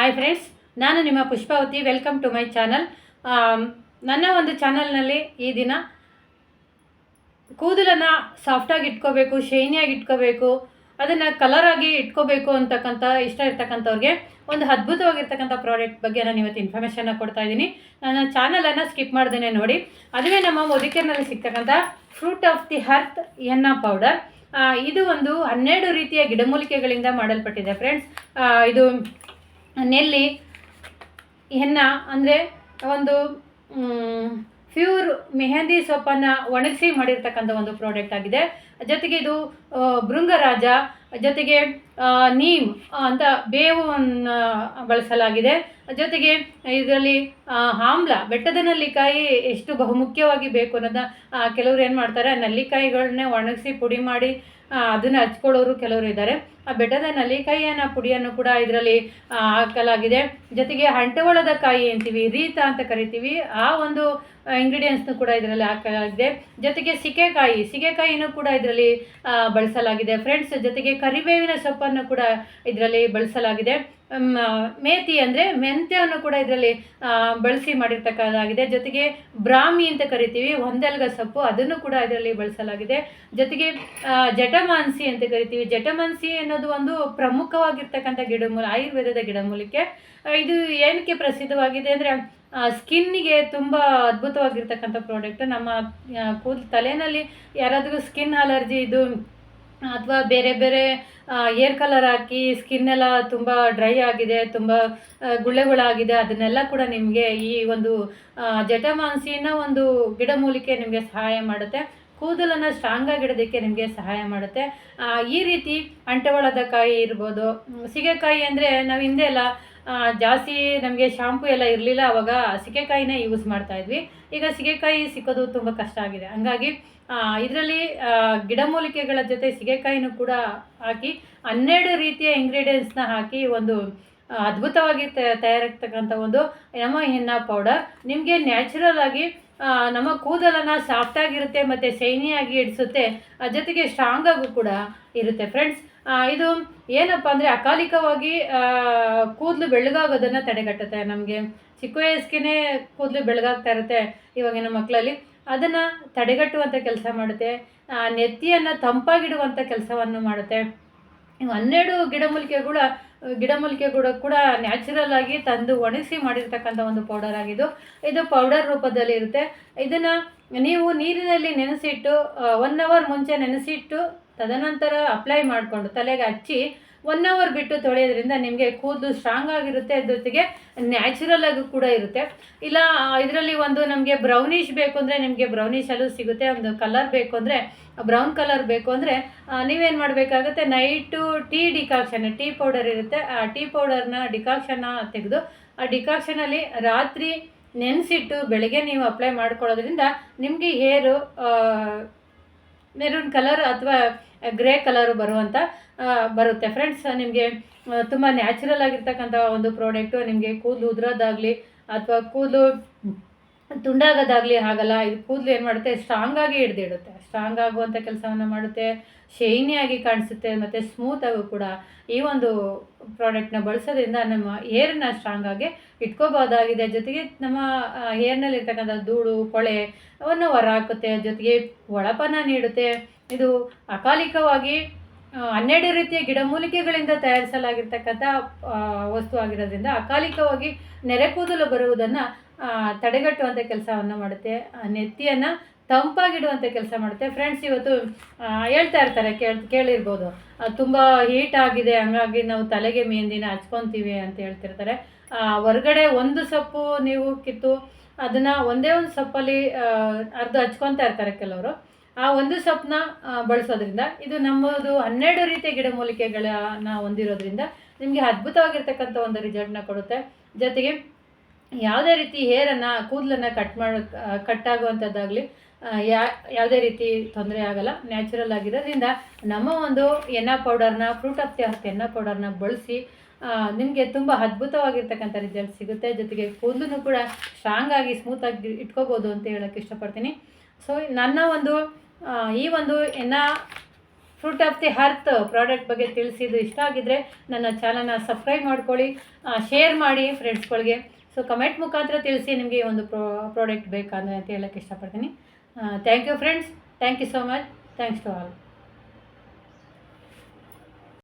Hi friends, ನಾನು ನಿಮ್ಮ Pushpavathi. Welcome to my channel. ನನ್ನ ಒಂದು ಚಾನಲ್ನಲ್ಲಿ ಈ ದಿನ ಕೂದಲನ್ನು ಸಾಫ್ಟಾಗಿ ಇಟ್ಕೋಬೇಕು, ಶೈನಿಯಾಗಿ ಇಟ್ಕೋಬೇಕು, ಅದನ್ನು ಕಲರಾಗಿ ಇಟ್ಕೋಬೇಕು ಅಂತಕ್ಕಂಥ ಇಷ್ಟ ಇರ್ತಕ್ಕಂಥವ್ರಿಗೆ ಒಂದು ಅದ್ಭುತವಾಗಿರ್ತಕ್ಕಂಥ ಪ್ರಾಡಕ್ಟ್ ಬಗ್ಗೆ ನಾನು ಇವತ್ತು ಇನ್ಫಾರ್ಮೇಷನ್ನ ಕೊಡ್ತಾ ಇದ್ದೀನಿ. ನನ್ನ ಚಾನಲನ್ನು ಸ್ಕಿಪ್ ಮಾಡ್ದೇ ನೋಡಿ. ಅದುವೇ ನಮ್ಮ ಮೊದಿಕೆರ್ನಲ್ಲಿ ಸಿಗ್ತಕ್ಕಂಥ fruit of the earth henna powder. ಇದು ಒಂದು 12 ರೀತಿಯ ಗಿಡಮೂಲಿಕೆಗಳಿಂದ ಮಾಡಲ್ಪಟ್ಟಿದೆ ಫ್ರೆಂಡ್ಸ್. ಇದು ನೆಲ್ಲಿ ಹೆನ್ನ ಅಂದರೆ ಒಂದು ಪ್ಯೂರ್ ಮೆಹಂದಿ ಸೊಪ್ಪನ್ನು ಒಣಗಿಸಿ ಮಾಡಿರ್ತಕ್ಕಂಥ ಒಂದು ಪ್ರಾಡಕ್ಟ್ ಆಗಿದೆ. ಜೊತೆಗೆ ಇದು ಭೃಂಗರಾಜ, ಜೊತೆಗೆ ನೀಮ್ ಅಂತ ಬೇವನ್ನು ಬಳಸಲಾಗಿದೆ. ಜೊತೆಗೆ ಇದರಲ್ಲಿ ಆಮ್ಲ, ಬೆಟ್ಟದ ನೆಲ್ಲಿಕಾಯಿ ಎಷ್ಟು ಬಹುಮುಖ್ಯವಾಗಿ ಬೇಕು ಅನ್ನೋದನ್ನ ಕೆಲವರು ಏನು ಮಾಡ್ತಾರೆ, ನೆಲ್ಲಿಕಾಯಿಗಳನ್ನೇ ಒಣಗಿಸಿ ಪುಡಿ ಮಾಡಿ ಅದನ್ನು ಹಚ್ಕೊಳ್ಳೋರು ಕೆಲವರು ಇದ್ದಾರೆ. ಆ ಬೆಟ್ಟದ ನೆಲ್ಲಿಕಾಯಿಯನ್ನು ಪುಡಿಯನ್ನು ಕೂಡ ಇದರಲ್ಲಿ ಹಾಕಲಾಗಿದೆ. ಜೊತೆಗೆ ಅಂಟವಳದ ಕಾಯಿ ಅಂತೀವಿ, ರೀತ ಅಂತ ಕರಿತೀವಿ, ಆ ಒಂದು ಇಂಗ್ರೀಡಿಯೆಂಟ್ಸ್ನು ಕೂಡ ಇದರಲ್ಲಿ ಹಾಕಲಾಗಿದೆ. ಜೊತೆಗೆ ಸಿಗೆಕಾಯಿನೂ ಕೂಡ ಇದರಲ್ಲಿ ಬಳಸಲಾಗಿದೆ ಫ್ರೆಂಡ್ಸ್. ಜೊತೆಗೆ ಕರಿಬೇವಿನ ಸೊಪ್ಪನ್ನು ಕೂಡ ಇದರಲ್ಲಿ ಬಳಸಲಾಗಿದೆ. ಮೇಥಿ ಅಂದರೆ ಮೆಂತ್ಯವನ್ನು ಕೂಡ ಇದರಲ್ಲಿ ಬಳಸಿ ಮಾಡಿರ್ತಕ್ಕಂಥದ್ದಾಗಿದೆ. ಜೊತೆಗೆ ಬ್ರಾಹ್ಮಿ ಅಂತ ಕರಿತೀವಿ, ಒಂದೆಲ್ಗ ಸೊಪ್ಪು, ಅದನ್ನು ಕೂಡ ಇದರಲ್ಲಿ ಬಳಸಲಾಗಿದೆ. ಜೊತೆಗೆ ಜಟಮಾಂಸಿ ಅಂತ ಕರಿತೀವಿ. ಜಟಮಾಂಸಿ ಅನ್ನೋದು ಒಂದು ಪ್ರಮುಖವಾಗಿರ್ತಕ್ಕಂಥ ಆಯುರ್ವೇದದ ಗಿಡಮೂಲಿಕೆ. ಇದು ಏನಕ್ಕೆ ಪ್ರಸಿದ್ಧವಾಗಿದೆ ಅಂದರೆ ಸ್ಕಿನ್ನಿಗೆ ತುಂಬ ಅದ್ಭುತವಾಗಿರ್ತಕ್ಕಂಥ ಪ್ರಾಡಕ್ಟ್. ನಮ್ಮ ತಲೆಯಲ್ಲಿ ಯಾರಾದರೂ ಸ್ಕಿನ್ ಅಲರ್ಜಿ ಇದು ಅಥವಾ ಬೇರೆ ಬೇರೆ ಏರ್ ಕಲರ್ ಹಾಕಿ ಸ್ಕಿನ್ನೆಲ್ಲ ತುಂಬ ಡ್ರೈ ಆಗಿದೆ, ತುಂಬ ಗುಳ್ಳೆಗಳಾಗಿದೆ, ಅದನ್ನೆಲ್ಲ ಕೂಡ ನಿಮಗೆ ಈ ಒಂದು ಜಟಮಾಂಸಿನ ಒಂದು ಗಿಡಮೂಲಿಕೆ ನಿಮಗೆ ಸಹಾಯ ಮಾಡುತ್ತೆ. ಕೂದಲನ್ನು ಸ್ಟ್ರಾಂಗಾಗಿ ಇಡೋದಕ್ಕೆ ನಿಮಗೆ ಸಹಾಯ ಮಾಡುತ್ತೆ. ಈ ರೀತಿ ಅಂಟವಳದ ಕಾಯಿ ಇರ್ಬೋದು. ಸಿಗೆಕಾಯಿ ಅಂದರೆ ನಾವು ಹಿಂದೆ ಎಲ್ಲ ಜಾಸ್ತಿ ನಮಗೆ ಶಾಂಪು ಎಲ್ಲ ಇರಲಿಲ್ಲ, ಆವಾಗ ಸಿಗೆಕಾಯಿನೇ ಯೂಸ್ ಮಾಡ್ತಾಯಿದ್ವಿ. ಈಗ ಸಿಗೆಕಾಯಿ ಸಿಕ್ಕೋದು ತುಂಬ ಕಷ್ಟ ಆಗಿದೆ. ಹಂಗಾಗಿ ಇದರಲ್ಲಿ ಗಿಡಮೂಲಿಕೆಗಳ ಜೊತೆ ಸಿಗೆಕಾಯಿನೂ ಕೂಡ ಹಾಕಿ 12 ರೀತಿಯ ಇಂಗ್ರೀಡಿಯೆಂಟ್ಸ್ನ ಹಾಕಿ ಒಂದು ಅದ್ಭುತವಾಗಿ ತಯಾರಾಗ್ತಕ್ಕಂಥ ಒಂದು ನಮ್ಮ ಹೆನ್ನಾ ಪೌಡರ್ ನಿಮಗೆ ನ್ಯಾಚುರಲ್ ಆಗಿ ನಮ್ಮ ಕೂದಲನ್ನು ಸಾಫ್ಟಾಗಿರುತ್ತೆ ಮತ್ತು ಶೈನಿಯಾಗಿ ಇಡಿಸುತ್ತೆ. ಜೊತೆಗೆ ಸ್ಟ್ರಾಂಗಾಗೂ ಕೂಡ ಇರುತ್ತೆ ಫ್ರೆಂಡ್ಸ್. ಇದು ಏನಪ್ಪ ಅಂದರೆ ಅಕಾಲಿಕವಾಗಿ ಕೂದಲು ಬೆಳ್ಳಗಾಗೋದನ್ನು ತಡೆಗಟ್ಟುತ್ತೆ. ನಮಗೆ ಚಿಕ್ಕ ವಯಸ್ಸಿಗೆ ಕೂದಲು ಬೆಳ್ಳಗಾಗ್ತಾ ಇರುತ್ತೆ ಇವಾಗಿನ ಮಕ್ಕಳಲ್ಲಿ, ಅದನ್ನು ತಡೆಗಟ್ಟುವಂಥ ಕೆಲಸ ಮಾಡುತ್ತೆ. ನೆತ್ತಿಯನ್ನು ತಂಪಾಗಿಡುವಂಥ ಕೆಲಸವನ್ನು ಮಾಡುತ್ತೆ. 12 ಗಿಡಮೂಲಿಕೆಗಳು ಕೂಡ ನ್ಯಾಚುರಲ್ ಆಗಿ ತಂದು ಒಣಗಿಸಿ ಮಾಡಿರ್ತಕ್ಕಂಥ ಒಂದು ಪೌಡರ್ ಆಗಿದ್ದು, ಇದು ಪೌಡರ್ ರೂಪದಲ್ಲಿ ಇರುತ್ತೆ. ಇದನ್ನು ನೀವು ನೀರಿನಲ್ಲಿ ನೆನೆಸಿಟ್ಟು 1 ಅವರ್ ಮುಂಚೆ ನೆನೆಸಿಟ್ಟು ತದನಂತರ ಅಪ್ಲೈ ಮಾಡಿಕೊಂಡು ತಲೆಗೆ ಹಚ್ಚಿ 1 ಅವರ್ ಬಿಟ್ಟು ತೊಳೆಯೋದ್ರಿಂದ ನಿಮಗೆ ಕೂದಲು ಸ್ಟ್ರಾಂಗ್ ಆಗಿರುತ್ತೆ. ಜೊತೆಗೆ ನ್ಯಾಚುರಲ್ ಆಗಿ ಕೂಡ ಇರುತ್ತೆ. ಇಲ್ಲ ಇದರಲ್ಲಿ ಒಂದು ನಮಗೆ ಬ್ರೌನಿಷ್ ಬೇಕು ಅಂದರೆ ನಿಮಗೆ ಬ್ರೌನಿಷಲ್ಲೂ ಸಿಗುತ್ತೆ. ಒಂದು ಕಲರ್ ಬೇಕು ಅಂದರೆ ಬ್ರೌನ್ ಕಲರ್ ಬೇಕು ಅಂದರೆ ನೀವೇನು ಮಾಡಬೇಕಾಗುತ್ತೆ, ನೈಟು ಟೀ ಪೌಡರ್ ಇರುತ್ತೆ, ಆ ಟೀ ಪೌಡರ್ನ ಡಿಕಾಕ್ಷನ್ನ ತೆಗೆದು ಆ ಡಿಕಾಕ್ಷನಲ್ಲಿ ರಾತ್ರಿ ನೆನೆಸಿಟ್ಟು ಬೆಳಗ್ಗೆ ನೀವು ಅಪ್ಲೈ ಮಾಡ್ಕೊಳ್ಳೋದ್ರಿಂದ ನಿಮಗೆ ಹೇರು ಮೆರೂನ್ ಕಲರ್ ಅಥವಾ ಗ್ರೇ ಕಲರು ಬರುತ್ತೆ ಫ್ರೆಂಡ್ಸ್. ನಿಮಗೆ ತುಂಬ ನ್ಯಾಚುರಲ್ ಆಗಿರ್ತಕ್ಕಂಥ ಒಂದು ಪ್ರಾಡಕ್ಟು. ನಿಮಗೆ ಕೂದಲು ಉದುರೋದಾಗಲಿ ಅಥವಾ ಕೂದಲು ತುಂಡಾಗೋದಾಗಲಿ ಆಗಲ್ಲ. ಇದು ಕೂದಲು ಏನು ಮಾಡುತ್ತೆ, ಸ್ಟ್ರಾಂಗಾಗಿ ಹಿಡ್ದಿಡುತ್ತೆ, ಸ್ಟ್ರಾಂಗ್ ಆಗುವಂಥ ಕೆಲಸವನ್ನು ಮಾಡುತ್ತೆ, ಶೈನಿಯಾಗಿ ಕಾಣಿಸುತ್ತೆ ಮತ್ತು ಸ್ಮೂತಾಗೂ ಕೂಡ ಈ ಒಂದು ಪ್ರಾಡಕ್ಟ್ನ ಬಳಸೋದ್ರಿಂದ ನಮ್ಮ ಹೇರನ್ನ ಸ್ಟ್ರಾಂಗಾಗಿ ಇಟ್ಕೋಬೋದಾಗಿದೆ. ಜೊತೆಗೆ ನಮ್ಮ ಹೇರ್ನಲ್ಲಿರ್ತಕ್ಕಂಥ ಧೂಳು ಕೊಳೆ ಅವನ್ನು ಹೊರ ಹಾಕುತ್ತೆ, ಜೊತೆಗೆ ಹೊಳಪನ್ನು ನೀಡುತ್ತೆ. ಇದು ಅಕಾಲಿಕವಾಗಿ 12 ರೀತಿಯ ಗಿಡಮೂಲಿಕೆಗಳಿಂದ ತಯಾರಿಸಲಾಗಿರ್ತಕ್ಕಂಥ ವಸ್ತು ಆಗಿರೋದ್ರಿಂದ ಅಕಾಲಿಕವಾಗಿ ನೆರೆ ಕೂದಲು ಬರುವುದನ್ನು ತಡೆಗಟ್ಟುವಂಥ ಕೆಲಸವನ್ನು ಮಾಡುತ್ತೆ. ನೆತ್ತಿಯನ್ನು ತಂಪಾಗಿಡುವಂಥ ಕೆಲಸ ಮಾಡುತ್ತೆ ಫ್ರೆಂಡ್ಸ್. ಇವತ್ತು ಹೇಳ್ತಾ ಇರ್ತಾರೆ, ಕೇಳಿರ್ಬೋದು, ತುಂಬ ಹೀಟ್ ಆಗಿದೆ ಹಂಗಾಗಿ ನಾವು ತಲೆಗೆ ಮೆಹಂದಿನ ಹಚ್ಕೊತೀವಿ ಅಂತ ಹೇಳ್ತಿರ್ತಾರೆ. ಹೊರಗಡೆ ಒಂದು ಸೊಪ್ಪು ನೀವು ಕಿತ್ತು ಅದನ್ನು ಒಂದೇ ಒಂದು ಸೊಪ್ಪಲ್ಲಿ ಅರ್ಧ ಹಚ್ಕೊತಾ ಇರ್ತಾರೆ ಕೆಲವರು. ಆ ಒಂದು ಸೊಪ್ಪನ್ನ ಬಳಸೋದ್ರಿಂದ ಇದು ನಮ್ಮದು 12 ರೀತಿಯ ಗಿಡಮೂಲಿಕೆಗಳನ್ನು ಹೊಂದಿರೋದ್ರಿಂದ ನಿಮಗೆ ಅದ್ಭುತವಾಗಿರ್ತಕ್ಕಂಥ ಒಂದು ರಿಸಲ್ಟ್ನ ಕೊಡುತ್ತೆ. ಜೊತೆಗೆ ಯಾವುದೇ ರೀತಿ ಹೇರನ್ನು ಕೂದಲನ್ನು ಕಟ್ಟಾಗುವಂಥದ್ದಾಗಲಿ ಯಾವುದೇ ರೀತಿ ತೊಂದರೆ ಆಗಲ್ಲ. ನ್ಯಾಚುರಲ್ ಆಗಿರೋದ್ರಿಂದ ನಮ್ಮ ಒಂದು ಹೆನ್ನಾ ಪೌಡರ್ನ, fruit of the earth henna ಪೌಡರ್ನ ಬಳಸಿ ನಿಮಗೆ ತುಂಬ ಅದ್ಭುತವಾಗಿರ್ತಕ್ಕಂಥ ರಿಸಲ್ಟ್ ಸಿಗುತ್ತೆ. ಜೊತೆಗೆ ಕೂದಲು ಕೂಡ ಸ್ಟ್ರಾಂಗಾಗಿ ಸ್ಮೂತಾಗಿ ಇಟ್ಕೋಬೋದು ಅಂತ ಹೇಳೋಕ್ಕೆ ಇಷ್ಟಪಡ್ತೀನಿ. ಸೊ ನನ್ನ ಒಂದು ಈ ಒಂದು Henna fruit of the earth product ಬಗ್ಗೆ ತಿಳಿಸಿದ್ದು ಇಷ್ಟ ಆಗಿದ್ದರೆ ನನ್ನ ಚಾನಲ್ನ ಸಬ್ಸ್ಕ್ರೈಬ್ ಮಾಡ್ಕೊಳ್ಳಿ, ಶೇರ್ ಮಾಡಿ ಫ್ರೆಂಡ್ಸ್ಗಳಿಗೆ. ಸೊ ಕಮೆಂಟ್ ಮುಖಾಂತರ ತಿಳಿಸಿ ನಿಮಗೆ ಈ ಒಂದು ಪ್ರಾಡಕ್ಟ್ ಬೇಕಾ ಅಂತ ಹೇಳೋಕ್ಕೆ ಇಷ್ಟಪಡ್ತೀನಿ. Thank you friends, thank you so much, thanks to all.